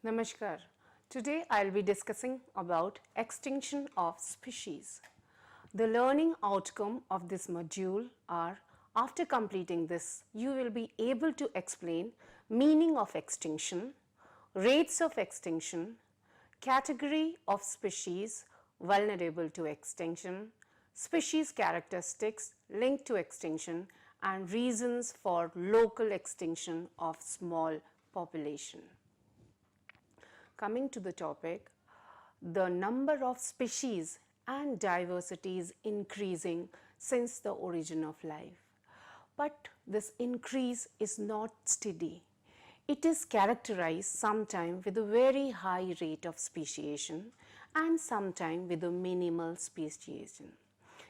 Namaskar. Today I'll be discussing about extinction of species. The learning outcome of this module are, after completing this, you will be able to explain meaning of extinction, rates of extinction, category of species vulnerable to extinction, species characteristics linked to extinction, and reasons for local extinction of small population. Coming to the topic, the number of species and diversity is increasing since the origin of life. But this increase is not steady. It is characterized sometimes with a very high rate of speciation and sometimes with a minimal speciation.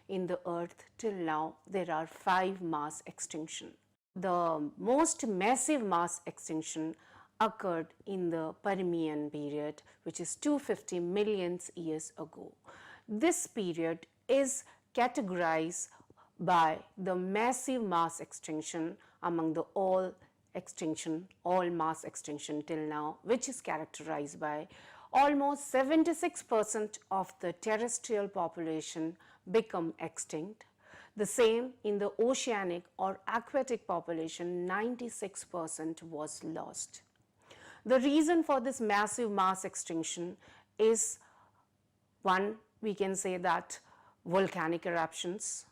In the earth till now, there are 5 mass extinctions. The most massive mass extinction occurred in the Permian period, which is 250 million years ago. This period is categorized by the massive mass extinction among the all mass extinction till now, which is characterized by almost 76% of the terrestrial population become extinct. The same in the oceanic or aquatic population, 96% was lost. The reason for this massive mass extinction is, one, we can say that volcanic eruptions,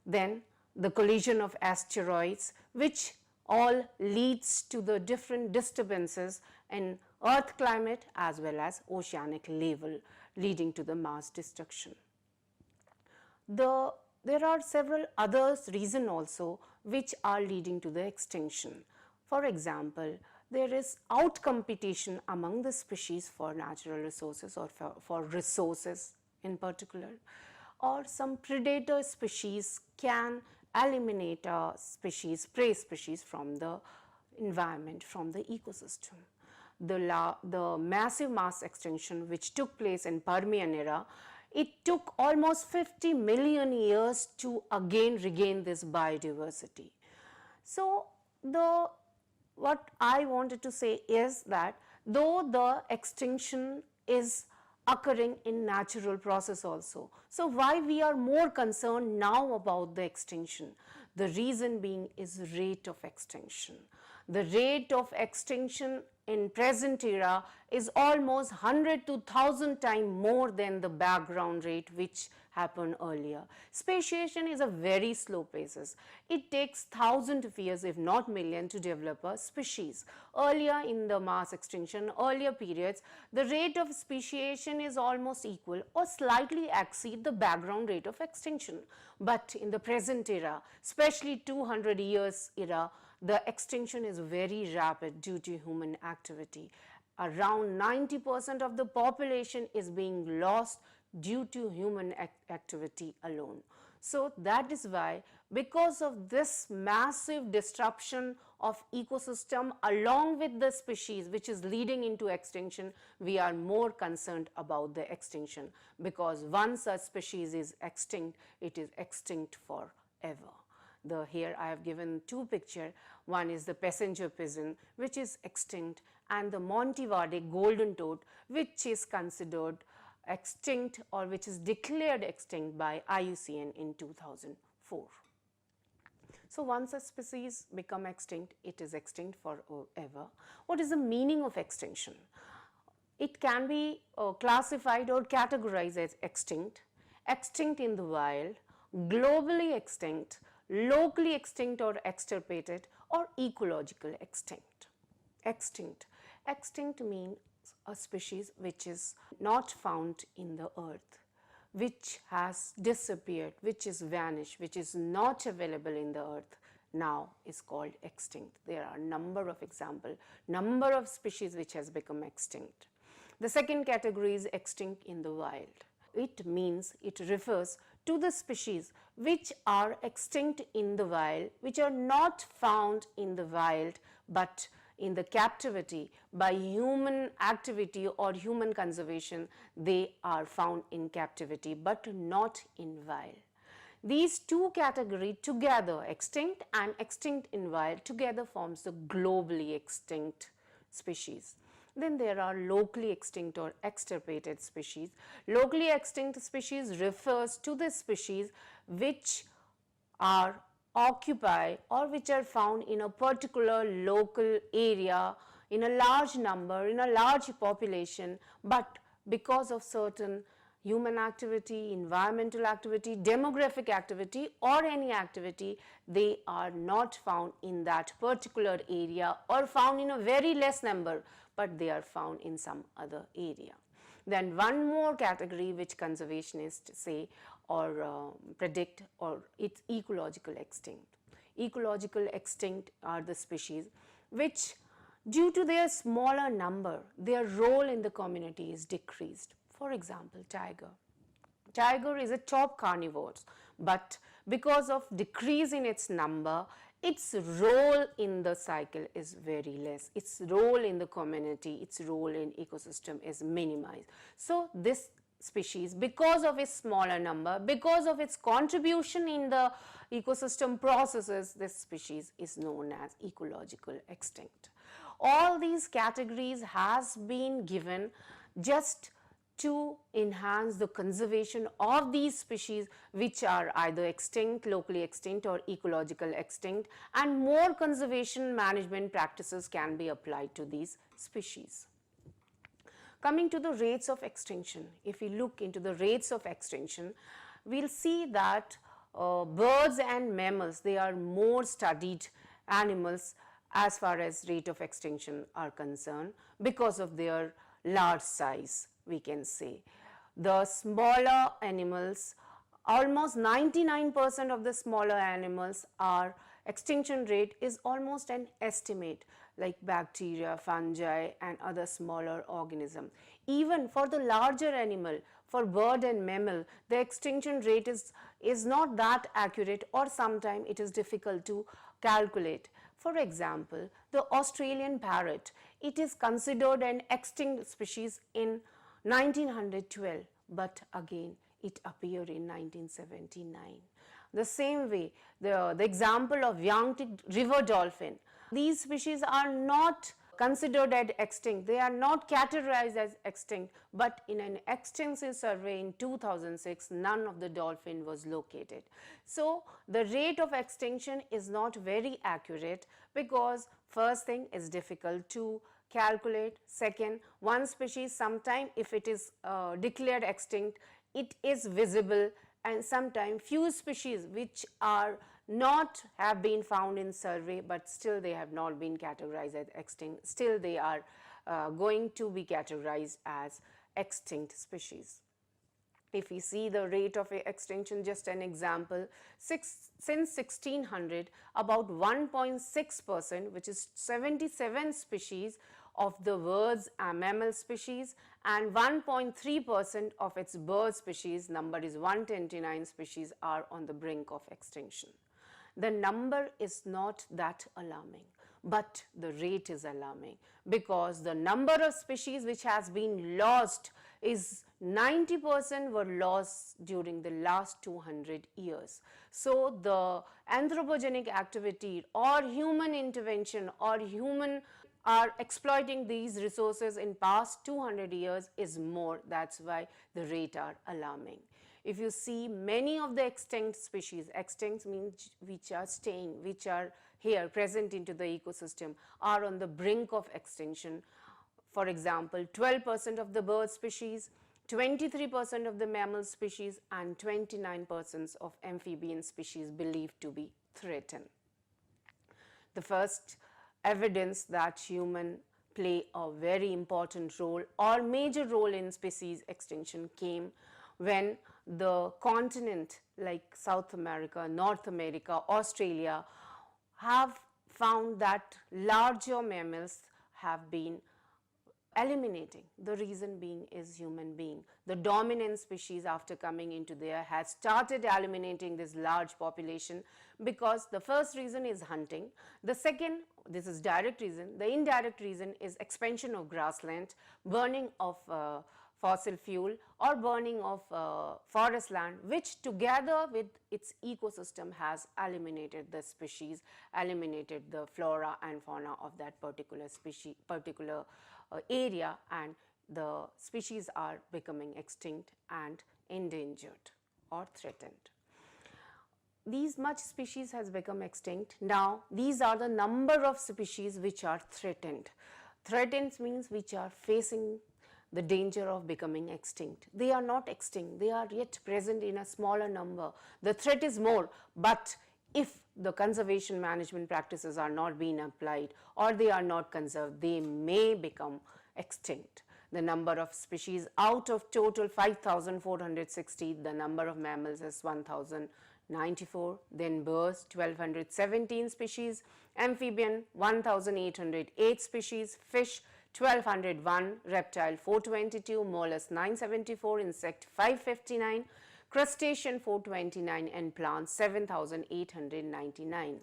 then the collision of asteroids, which all leads to the different disturbances in earth climate as well as oceanic level, leading to the mass destruction. There are several other reasons also which are leading to the extinction. For example, there is out-competition among the species for natural resources or for resources in particular, or some predator species can eliminate a species, prey species from the environment, from the ecosystem. The massive mass extinction which took place in Permian era, it took almost 50 million years to again regain this biodiversity. So what I wanted to say is that though the extinction is occurring in natural process also, so why we are more concerned now about the extinction? The reason being is rate of extinction. The rate of extinction in present era is almost 100 to 1000 times more than the background rate which happened earlier. Speciation is a very slow process. It takes thousands of years, if not million, to develop a species. Earlier in the mass extinction, earlier periods, the rate of speciation is almost equal or slightly exceed the background rate of extinction. But in the present era, especially 200 years era, the extinction is very rapid due to human activity. Around 90% of the population is being lost due to human activity alone. So that is why, because of this massive disruption of ecosystem along with the species which is leading into extinction, we are more concerned about the extinction, because once a species is extinct, it is extinct forever. Here I have given two pictures. One is the passenger pigeon, which is extinct, and the Monteverdi golden toad, which is considered extinct or which is declared extinct by IUCN in 2004. So once a species become extinct, it is extinct forever. What is the meaning of extinction? It can be classified or categorized as extinct, extinct in the wild, globally extinct, locally extinct or extirpated, or ecological extinct. Extinct means a species which is not found in the earth, which has disappeared, which is vanished, which is not available in the earth, now is called extinct. There are number of examples, number of species which has become extinct. The second category is extinct in the wild. It means, it refers to the species which are extinct in the wild, which are not found in the wild but in the captivity by human activity or human conservation. They are found in captivity but not in wild. These two categories together, extinct and extinct in wild, together forms the globally extinct species. Then there are locally extinct or extirpated species. Locally extinct species refers to the species which are occupy or which are found in a particular local area in a large number, in a large population, but because of certain human activity, environmental activity, demographic activity or any activity, they are not found in that particular area or found in a very less number, but they are found in some other area. Then one more category which conservationists say or predict, or it's ecological extinct. Ecological extinct are the species which, due to their smaller number, their role in the community is decreased. For example, tiger. Tiger is a top carnivore, but because of decrease in its number, its role in the cycle is very less. Its role in the community, its role in ecosystem is minimized. So this species, because of its smaller number, because of its contribution in the ecosystem processes, this species is known as ecological extinct. All these categories has been given just to enhance the conservation of these species which are either extinct, locally extinct or ecological extinct, and more conservation management practices can be applied to these species. Coming to the rates of extinction, if we look into the rates of extinction, we'll see that birds and mammals, they are more studied animals as far as rate of extinction are concerned because of their large size, we can say. The smaller animals, almost 99% of the smaller animals are extinction rate is almost an estimate, like bacteria, fungi and other smaller organisms. Even for the larger animal, for bird and mammal, the extinction rate is not that accurate, or sometimes it is difficult to calculate. For example, the Australian parrot, it is considered an extinct species in 1912, but again it appeared in 1979. The same way, the example of Yangtze river dolphin, these species are not considered as extinct, they are not categorized as extinct, but in an extensive survey in 2006, none of the dolphin was located. So the rate of extinction is not very accurate because first thing is difficult to calculate. Second, one species sometime if it is declared extinct, it is visible, and sometimes few species which are not have been found in survey, but still they have not been categorized as extinct, still they are going to be categorized as extinct species. If we see the rate of extinction, just an example, since 1600, about 1.6%, which is 77 species of the birds and mammal species, and 1.3% of its bird species, number is 129 species, are on the brink of extinction. The number is not that alarming, but the rate is alarming because the number of species which has been lost is 90% were lost during the last 200 years. So the anthropogenic activity or human intervention or human are exploiting these resources in past 200 years is more. That's why the rate are alarming. If you see many of the extinct species, extinct means which are staying, which are here present into the ecosystem, are on the brink of extinction. For example, 12% of the bird species, 23% of the mammal species and 29% of amphibian species believed to be threatened. The first evidence that human play a very important role or major role in species extinction came when the continent like South America, North America, Australia have found that larger mammals have been eliminating. The reason being is human being. The dominant species after coming into there has started eliminating this large population because the first reason is hunting. The second, this is direct reason. The indirect reason is expansion of grassland, burning of fossil fuel or burning of forest land, which together with its ecosystem has eliminated the species, eliminated the flora and fauna of that particular species, particular area, and the species are becoming extinct and endangered or threatened. These much species has become extinct. Now these are the number of species which are threatened. Threatened means which are facing the danger of becoming extinct. They are not extinct, they are yet present in a smaller number. The threat is more, but if the conservation management practices are not being applied or they are not conserved, they may become extinct. The number of species out of total 5,460, the number of mammals is 1,094, then birds 1,217 species, amphibian 1,808 species, fish 1,201, reptile 422, mollusk 974, insect 559, crustacean 429, and plants 7,899.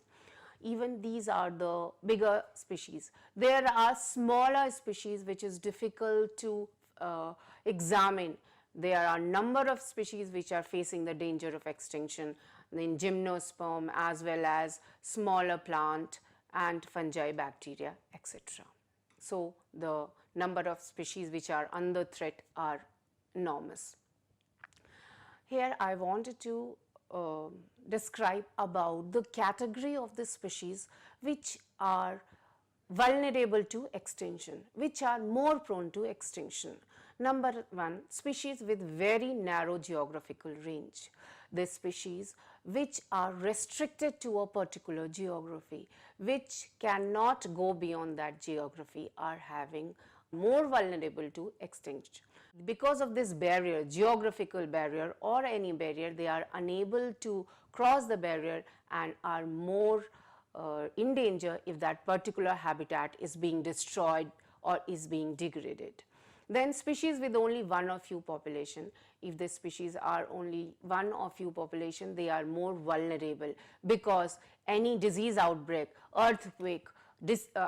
Even these are the bigger species. There are smaller species which is difficult to examine. There are number of species which are facing the danger of extinction in gymnosperm as well as smaller plant and fungi, bacteria, etc. So the number of species which are under threat are enormous. Here I wanted to describe about the category of the species which are vulnerable to extinction, which are more prone to extinction. Number one, species with very narrow geographical range. The species which are restricted to a particular geography, which cannot go beyond that geography, are having more vulnerable to extinction. Because of this barrier, geographical barrier or any barrier, they are unable to cross the barrier and are more in danger if that particular habitat is being destroyed or is being degraded. Then species with only one or few population, if the species are only one or few population, they are more vulnerable because any disease outbreak, earthquake,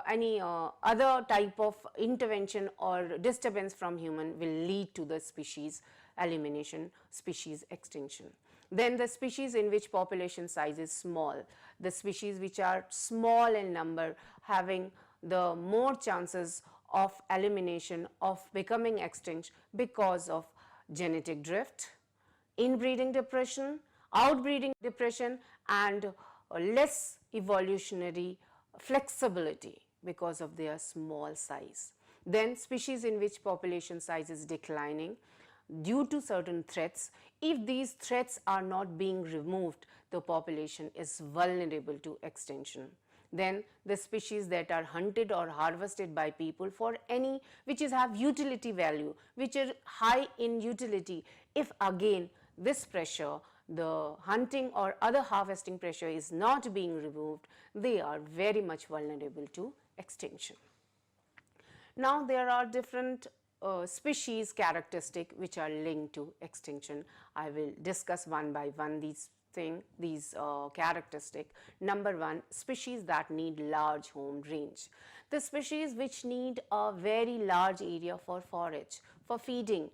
any other type of intervention or disturbance from human will lead to the species elimination, species extinction. Then the species in which population size is small, the species which are small in number, having the more chances of elimination, of becoming extinct because of genetic drift, inbreeding depression, outbreeding depression, and less evolutionary flexibility because of their small size. Then species in which population size is declining due to certain threats. If these threats are not being removed, the population is vulnerable to extinction. Then the species that are hunted or harvested by people for any which is have utility value, which are high in utility, if again this pressure, the hunting or other harvesting pressure is not being removed, they are very much vulnerable to extinction. Now there are different species characteristic which are linked to extinction. I will discuss one by one these characteristic. Number one, species that need large home range. The species which need a very large area for forage, for feeding,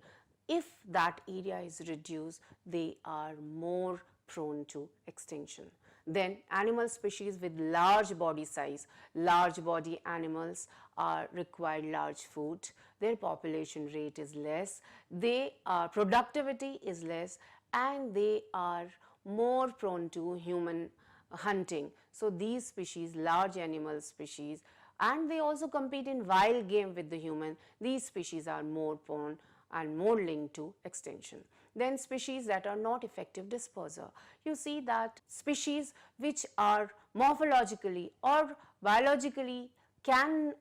if that area is reduced, they are more prone to extinction. Then animal species with large body size, large body animals are require large food, their population rate is less, their productivity is less, and they are more prone to human hunting. So these species, large animal species, and they also compete in wild game with the human, these species are more prone and more linked to extinction. Then species that are not effective disperser. You see that species which are morphologically or biologically can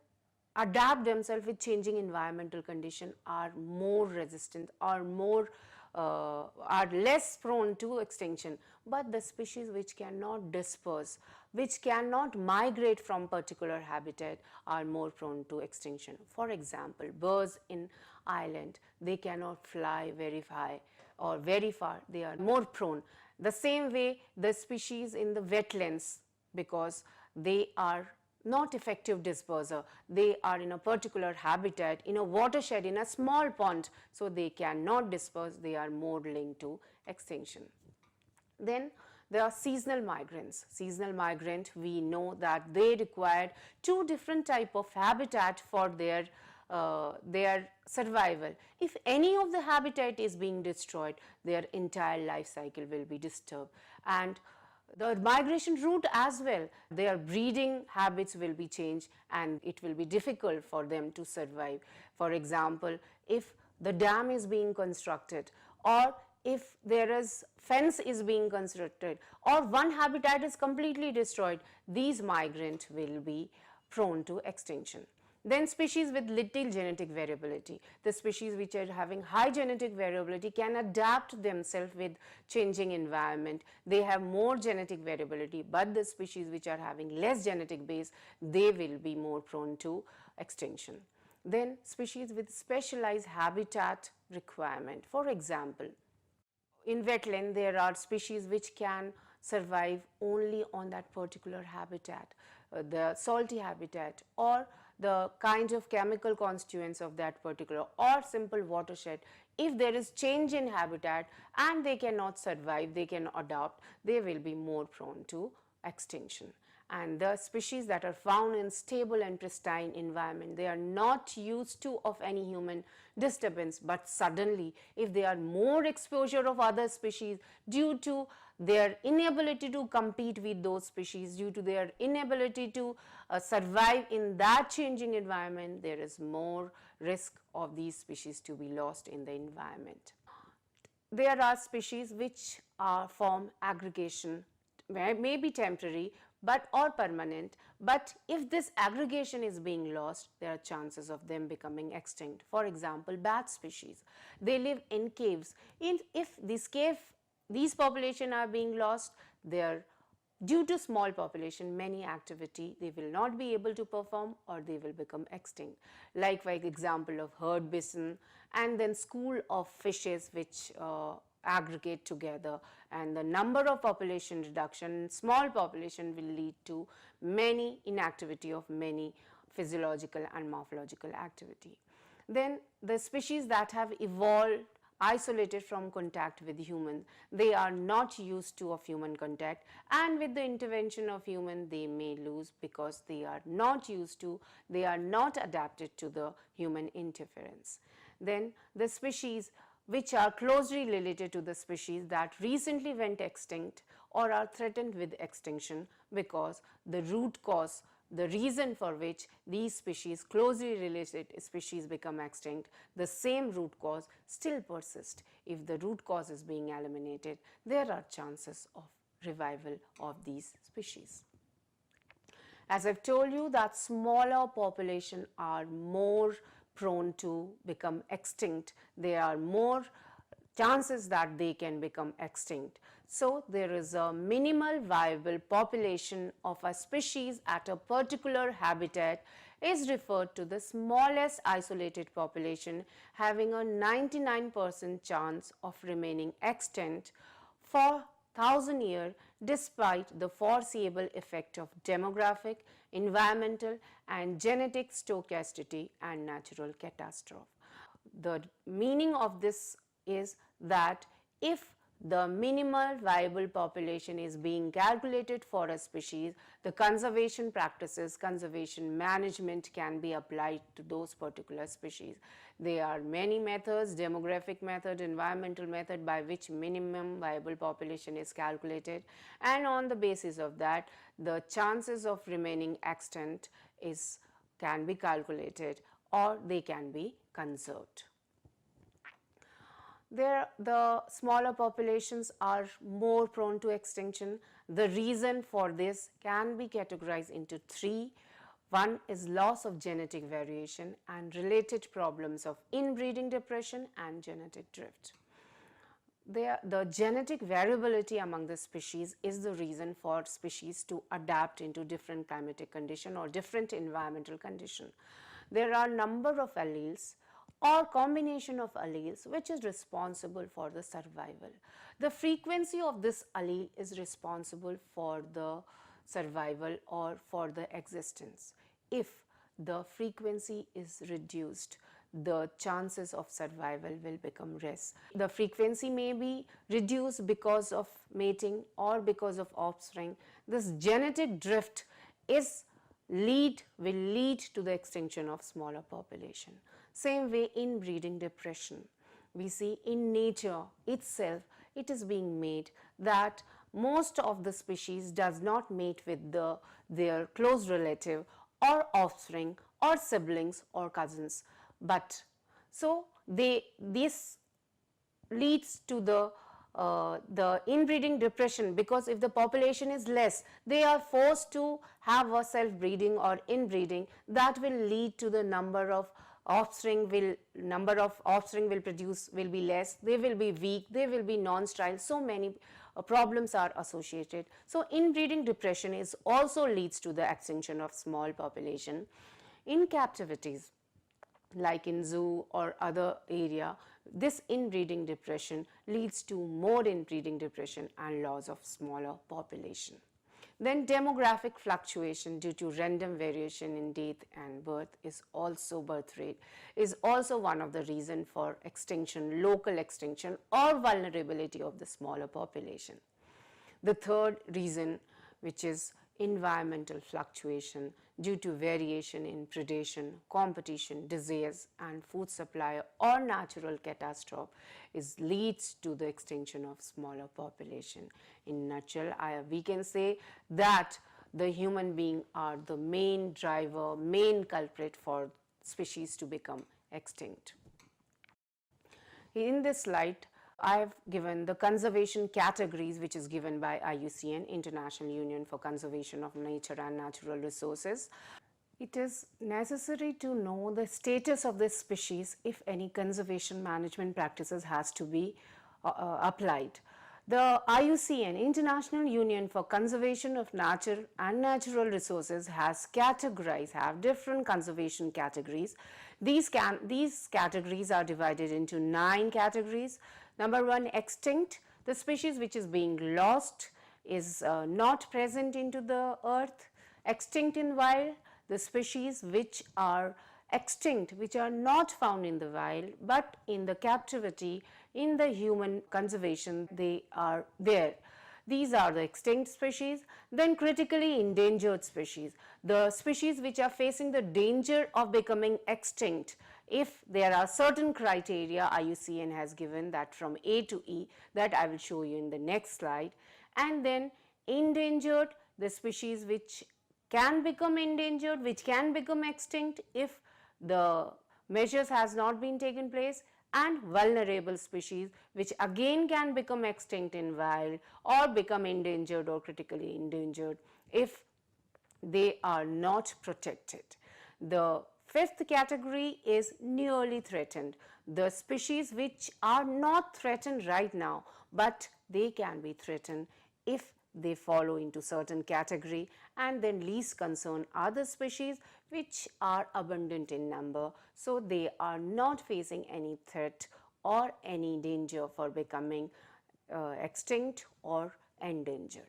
adapt themselves with changing environmental condition are more resistant or more are less prone to extinction, but the species which cannot disperse, which cannot migrate from particular habitat are more prone to extinction. For example, birds in island, they cannot fly very high or very far, they are more prone. The same way the species in the wetlands, because they are not effective disperser. They are in a particular habitat, in a watershed, in a small pond, so they cannot disperse, they are more linked to extinction. Then there are seasonal migrants. Seasonal migrant, we know that they require two different type of habitat for their survival. If any of the habitat is being destroyed, their entire life cycle will be disturbed, and the migration route as well, their breeding habits will be changed and it will be difficult for them to survive. For example, if the dam is being constructed, or if there is fence is being constructed, or one habitat is completely destroyed, these migrants will be prone to extinction. Then species with little genetic variability. The species which are having high genetic variability can adapt themselves with changing environment. They have more genetic variability, but the species which are having less genetic base, they will be more prone to extinction. Then species with specialized habitat requirement. For example, in wetland there are species which can survive only on that particular habitat, the salty habitat, or the kind of chemical constituents of that particular, or simple watershed. If there is change in habitat and they cannot survive, they can adapt, they will be more prone to extinction. And the species that are found in stable and pristine environment, they are not used to of any human disturbance, but suddenly if they are more exposure of other species due to their inability to compete with those species, due to their inability to survive in that changing environment, there is more risk of these species to be lost in the environment. There are species which form aggregation, may be temporary but or permanent, but if this aggregation is being lost, there are chances of them becoming extinct. For example, bat species, they live in caves. If these population are being lost, their due to small population, many activity they will not be able to perform or they will become extinct. Like example of herd bison, and then school of fishes which aggregate together, and the number of population reduction, small population will lead to many inactivity of many physiological and morphological activity. Then the species that have evolved isolated from contact with humans, they are not used to of human contact, and with the intervention of human they may lose because they are not used to, they are not adapted to the human interference. Then the species which are closely related to the species that recently went extinct or are threatened with extinction, because the root cause, the reason for which these species, closely related species, become extinct, the same root cause still persists. If the root cause is being eliminated, there are chances of revival of these species. As I've told you that smaller population are more prone to become extinct, there are more chances that they can become extinct. So there is a minimal viable population of a species at a particular habitat is referred to the smallest isolated population having a 99% chance of remaining extinct for 1000 years despite the foreseeable effect of demographic, environmental and genetic stochasticity and natural catastrophe. The meaning of this is that if the minimal viable population is being calculated for a species, the conservation practices, conservation management can be applied to those particular species. There are many methods, demographic method, environmental method, by which minimum viable population is calculated, and on the basis of that the chances of remaining extinct can be calculated or they can be conserved. The smaller populations are more prone to extinction. The reason for this can be categorized into three. One is loss of genetic variation and related problems of inbreeding depression and genetic drift. The genetic variability among the species is the reason for species to adapt into different climatic condition or different environmental condition. There are number of alleles or combination of alleles which is responsible for the survival. The frequency of this allele is responsible for the survival or for the existence. If the frequency is reduced, the chances of survival will become less. The frequency may be reduced because of mating or because of offspring. This genetic drift will lead to the extinction of smaller population. Same way inbreeding depression. We see in nature itself, it is being made that most of the species does not mate with their close relative or offspring or siblings or cousins. But so this leads to the inbreeding depression, because if the population is less, they are forced to have a self-breeding or inbreeding. That will lead to the number of offspring will produce will be less, they will be weak, they will be non-sterile, so many problems are associated. So inbreeding depression is also leads to the extinction of small population. In captivities, like in zoo or other area, this inbreeding depression leads to more inbreeding depression and loss of smaller population. Then demographic fluctuation due to random variation in death and birth birth rate is also one of the reason for extinction, local extinction or vulnerability of the smaller population. The third reason, which is environmental fluctuation due to variation in predation, competition, disease and food supply or natural catastrophe leads to the extinction of smaller population. In nutshell, we can say that the human being are the main driver, main culprit for species to become extinct. In this slide, I have given the conservation categories, which is given by IUCN, International Union for Conservation of Nature and Natural Resources. It is necessary to know the status of this species if any conservation management practices has to be applied. The IUCN, International Union for Conservation of Nature and Natural Resources, have different conservation categories. These categories are divided into 9 categories. Number 1, extinct, the species which is being lost, is not present into the earth. Extinct in wild, the species which are extinct, which are not found in the wild but in the captivity, in the human conservation they are there. These are the extinct species. Then critically endangered species, the species which are facing the danger of becoming extinct. If there are certain criteria IUCN has given, that from A to E, that I will show you in the next slide. And then endangered, the species which can become endangered, which can become extinct if the measures has not been taken place. And vulnerable species, which again can become extinct in wild or become endangered or critically endangered if they are not protected. The 5th category is nearly threatened, the species which are not threatened right now, but they can be threatened if they follow into certain category. And then least concern are the species which are abundant in number, so they are not facing any threat or any danger for becoming extinct or endangered.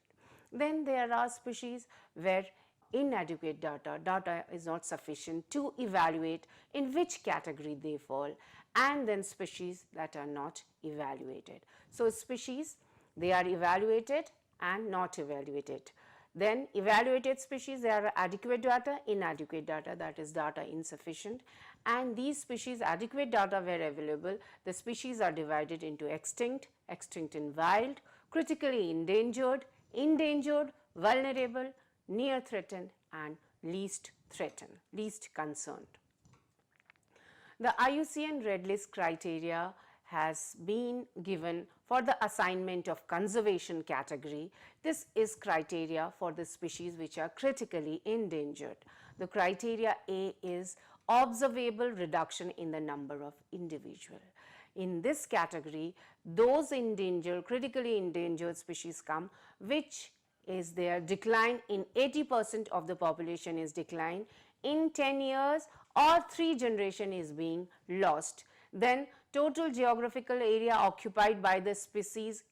Then there are species where inadequate data is not sufficient to evaluate in which category they fall, and then species that are not evaluated. So species, they are evaluated and not evaluated. Then evaluated species, there are adequate data, inadequate data, that is data insufficient. And these species, adequate data where available, the species are divided into extinct, extinct in wild, critically endangered, endangered, vulnerable, near threatened and least threatened, least concerned. The IUCN Red List criteria has been given for the assignment of conservation category. This is criteria for the species which are critically endangered. The criteria A is observable reduction in the number of individual. In this category, those endangered, critically endangered species come which is their decline in 80% of the population is decline in 10 years or 3 generation is being lost. Then total geographical area occupied by the species.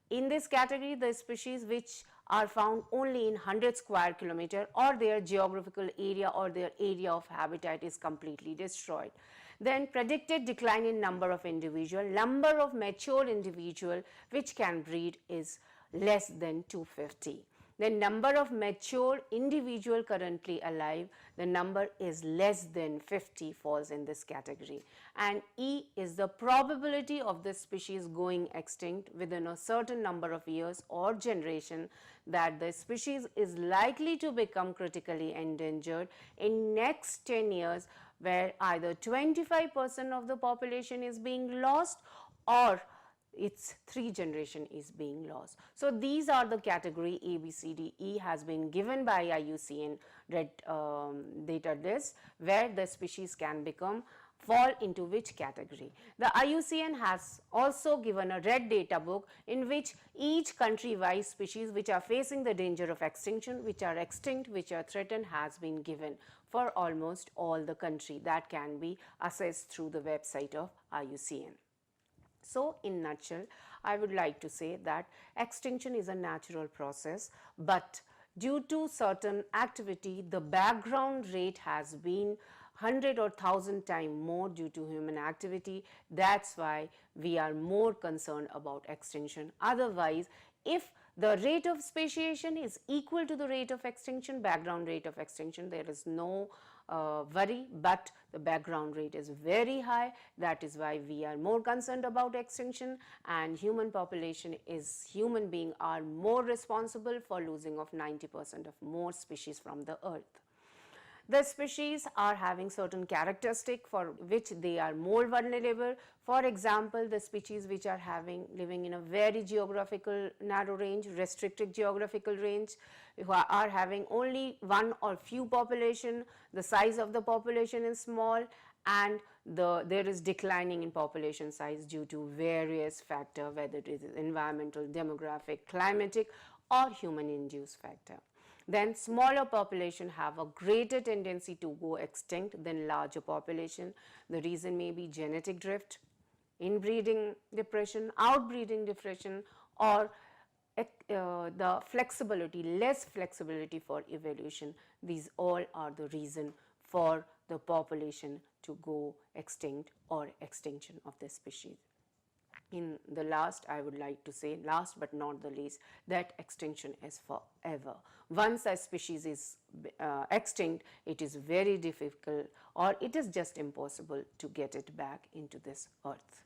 In this category, the species which are found only in 100 square kilometer, or their geographical area or their area of habitat is completely destroyed. Then predicted decline in number of individual, number of mature individual which can breed is less than 250. The number of mature individual currently alive, the number is less than 50, falls in this category. And E is the probability of the species going extinct within a certain number of years or generation, that the species is likely to become critically endangered in next 10 years, where either 25% of the population is being lost or its 3 generation is being lost. So these are the category A, B, C, D, E has been given by IUCN red data list, where the species can become fall into which category. The IUCN has also given a red data book in which each country wise species which are facing the danger of extinction, which are extinct, which are threatened, has been given for almost all the country, that can be assessed through the website of IUCN. So, in nutshell, I would like to say that extinction is a natural process, but due to certain activity, the background rate has been 100 or 1000 times more due to human activity. That's why we are more concerned about extinction. Otherwise, if the rate of speciation is equal to the rate of extinction, background rate of extinction, there is no worry, but the background rate is very high. That is why we are more concerned about extinction, and human population is, human beings are more responsible for losing of 90% of more species from the earth. The species are having certain characteristics for which they are more vulnerable. For example, the species which are living in a very geographical narrow range, restricted geographical range, who are having only one or few population, the size of the population is small, and there is declining in population size due to various factors, whether it is environmental, demographic, climatic, or human induced factor. Then smaller population have a greater tendency to go extinct than larger population. The reason may be genetic drift, inbreeding depression, outbreeding depression, or the flexibility, less flexibility for evolution. These all are the reason for the population to go extinct or extinction of the species. In the last, I would like to say, last but not the least, that extinction is forever. Once a species is extinct, it is very difficult, or it is just impossible to get it back into this earth.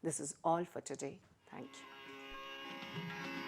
This is all for today. Thank you.